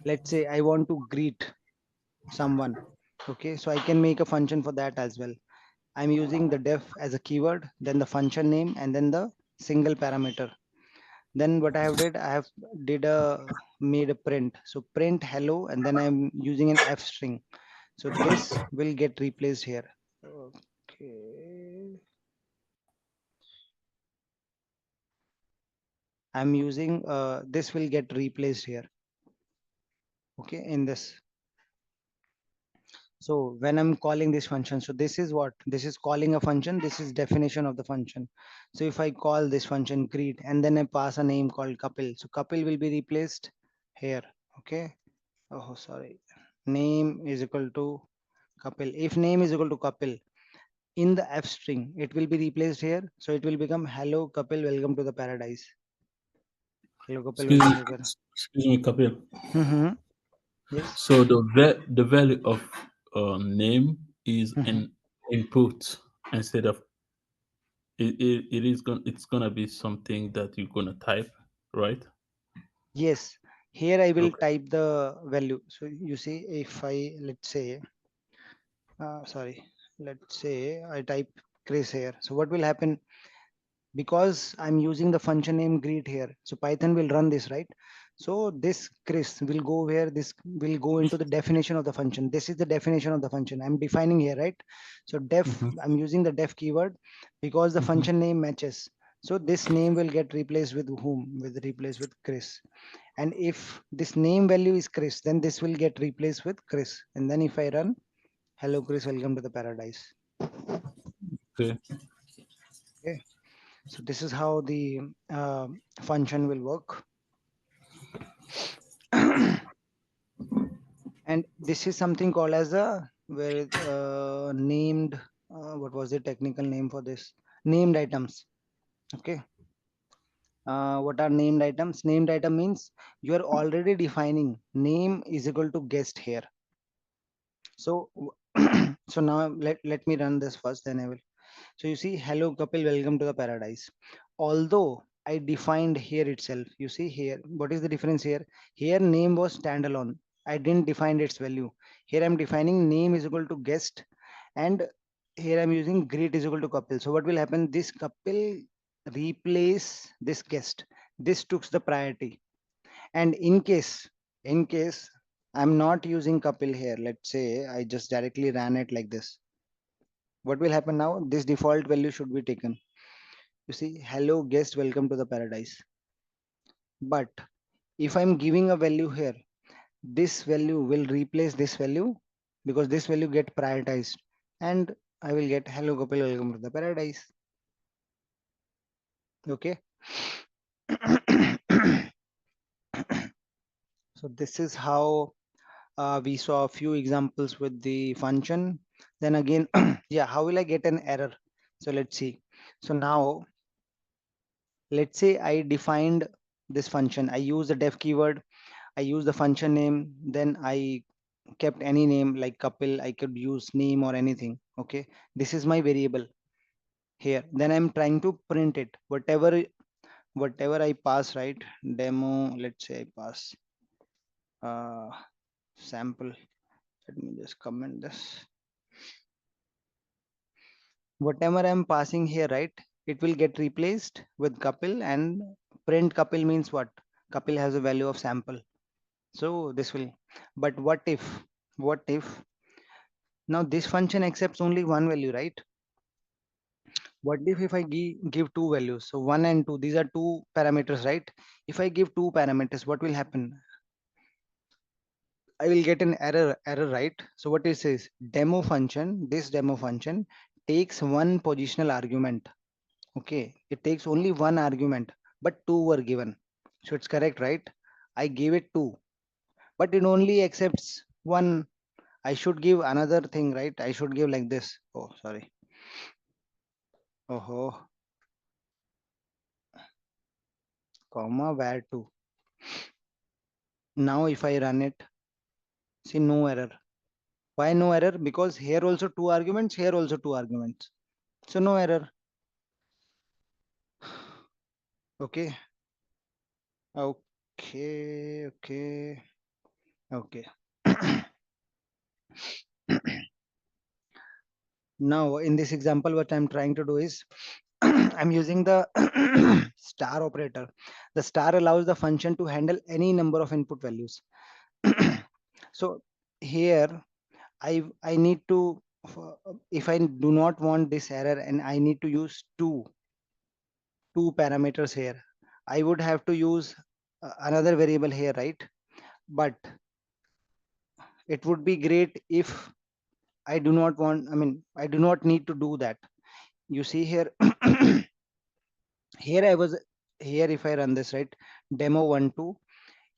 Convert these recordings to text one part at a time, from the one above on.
Let's say I want to greet someone. Okay, so I can make a function for that as well. I'm using the def as a keyword, then the function name, and then the single parameter. Then what I have did, I have made a print. So print hello, and then I'm using an f string. So this will get replaced here. Okay. I'm using this will get replaced here. Okay, in this. So when I'm calling this function, so this is what this is calling a function. This is definition of the function. So if I call this function greet and then I pass a name called couple, so couple will be replaced here. Okay. Oh, sorry. Name is equal to couple. If name is equal to couple in the f string, it will be replaced here. So it will become hello couple, welcome to the paradise. Hello couple, Excuse welcome me, to the. excuse me, Kapil. Mm-hmm. Yes. So the value of name is Mm-hmm. an input instead of it's gonna be something that you're gonna type, right? Yes. Here I will Okay. type the value. So you see, if I let's say, sorry, let's say I type Chris here. So what will happen? Because I'm using the function name greet here. So Python will run this, right? So this Chris will go where this will go into the definition of the function. This is the definition of the function I'm defining here, right? So def, Mm-hmm. I'm using the def keyword because the Mm-hmm. function name matches. So this name will get replaced with whom? With replaced with Chris. And if this name value is Chris, then this will get replaced with Chris. And then if I run, hello Chris, welcome to the paradise. Okay. Okay. So this is how the function will work. And this is something called as a where named what was the technical name for this? Named items. Okay. What are named items? Named item means you are already defining name is equal to guest here. So so now let me run this first, then I will. So you see, hello couple, welcome to the paradise. Although I defined here itself, you see here, what is the difference here? Here name was standalone. I didn't define its value. Here I'm defining name is equal to guest, and here I'm using greet is equal to couple. So what will happen? This couple replace this guest. This took the priority. And in case I'm not using couple here, let's say I just directly ran it like this. What will happen now? This default value should be taken. You see, hello guest, welcome to the paradise. But if I'm giving a value here, this value will replace this value because this value get prioritized, and I will get hello couple, welcome to the paradise. Okay. So this is how we saw a few examples with the function. Then again, yeah, how will I get an error? So let's see. So now let's say I defined this function. I use the def keyword. I use the function name. Then I kept any name like couple. I could use name or anything. Okay. This is my variable here. Then I'm trying to print it. Whatever I pass, right? Demo. Let's say I pass uh, sample. Let me just comment this. Whatever I'm passing here, right? It will get replaced with couple, and print couple means what? Couple has a value of sample. So this will, but what if now this function accepts only one value, right? What if I give two values? So one and two, these are two parameters, right? If I give two parameters, what will happen? I will get an error, right? So what it says, this demo function takes one positional argument. Okay, it takes only one argument, but two were given. So it's correct, right? I gave it two, but it only accepts one. I should give another thing, right? I should give like this. Oh, sorry. Oh, comma where to. Now if I run it, see no error. Why no error? Because here also two arguments, here also two arguments. So no error. Okay. Okay. Okay. Okay. Now in this example, what I'm trying to do is I'm using the star operator. The star allows the function to handle any number of input values. So here I need to, if I do not want this error and I need to use two parameters here, I would have to use another variable here, right? But it would be great if I do not want, I mean, I do not need to do that. You see here, here I was, here if I run this, right, demo 1 2,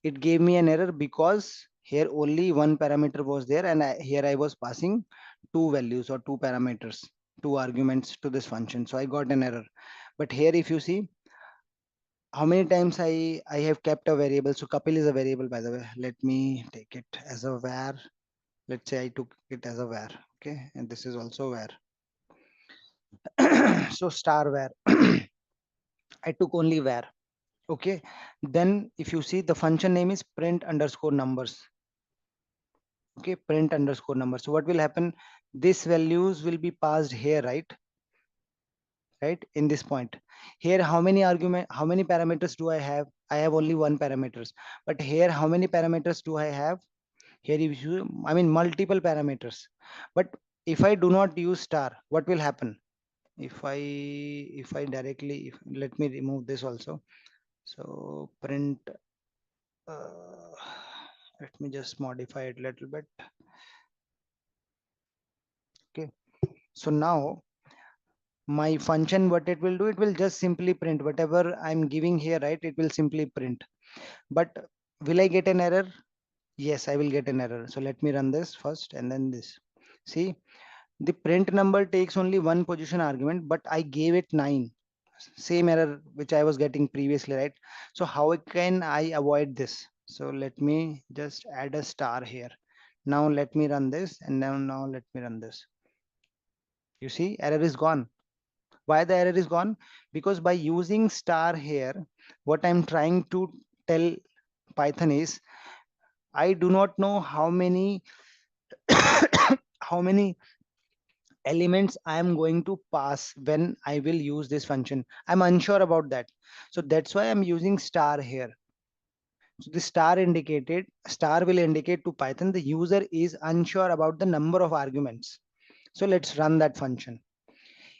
it gave me an error because here only one parameter was there, and here I was passing two values or two parameters, two arguments to this function, so I got an error. But here if you see how many times I have kept a variable. So Kapil is a variable, by the way. Let me take it as a var. Let's say I took it as a var. Okay, and this is also var. So star var. I took only var. Okay, then if you see the function name is print underscore numbers. Okay, print underscore numbers. So what will happen? These values will be passed here, right, in this point. Here how many parameters do I have? I have only one parameters. But here how many parameters do I have? Here if you, I mean, multiple parameters. But if I do not use star, what will happen? If I directly, let me remove this also. So print, uh, let me just modify it a little bit. Okay, so now my function, what it will do, it will just simply print whatever I'm giving here, right? It will simply print. But will I get an error? Yes, I will get an error. So let me run this first and then this. See, the print number takes only one position argument, but I gave it 9. Same error which I was getting previously, right? So how can I avoid this? So let me just add a star here. Now let me run this, and now let me run this. You see, error is gone. Why the error is gone? Because by using star here, what I'm trying to tell Python is, I do not know how many how many elements I am going to pass when I will use this function. I'm unsure about that. So that's why I'm using star here. So the star will indicate to Python the user is unsure about the number of arguments. So let's run that function.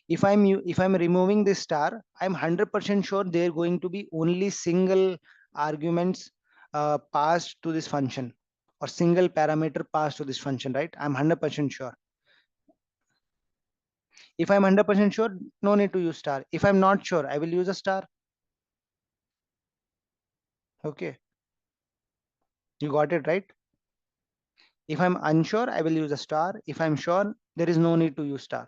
If I'm removing this star, I'm 100% sure they're going to be only single arguments passed to this function, or single parameter passed to this function, right? I'm 100% sure. If I'm 100% sure, no need to use star. If I'm not sure, I will use a star. Okay, you got it, right? If I'm unsure, I will use a star. If I'm sure, there is no need to use star.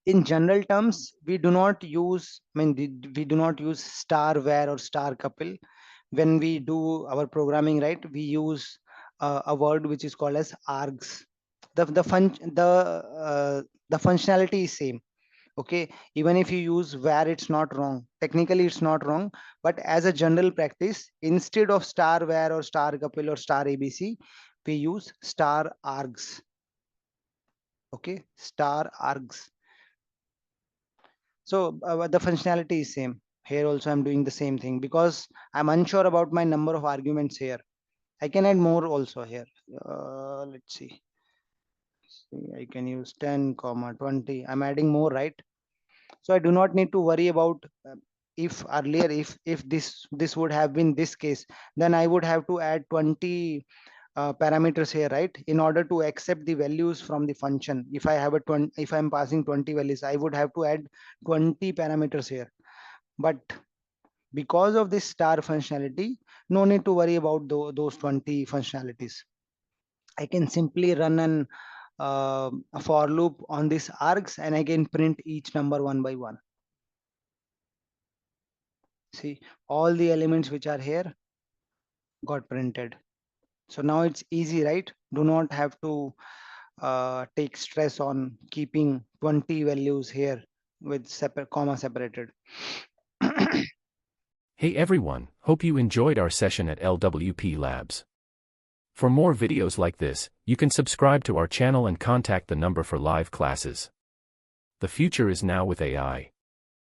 In general terms, we do not use, I mean, we do not use star var or star couple. When we do our programming, right, we use a word which is called as args. The functionality is same. Okay, even if you use var, it's not wrong. Technically, it's not wrong. But as a general practice, instead of star var or star couple or star abc, we use star args. Okay, star args. So the functionality is same. Here also I'm doing the same thing because I'm unsure about my number of arguments here. I can add more also here. Let's see. I can use 10, 20. I'm adding more, right? So I do not need to worry about if earlier, if this would have been this case, then I would have to add 20 parameters here, right? In order to accept the values from the function. If I have a 20, if I'm passing 20 values, I would have to add 20 parameters here. But because of this star functionality, no need to worry about those 20 functionalities. I can simply run a for loop on this args, and I can print each number one by one. See, all the elements which are here, got printed. So now it's easy, right? Do not have to take stress on keeping 20 values here with separate comma separated. Hey everyone, hope you enjoyed our session at LWP Labs. For more videos like this, you can subscribe to our channel and contact the number for live classes. The future is now with AI.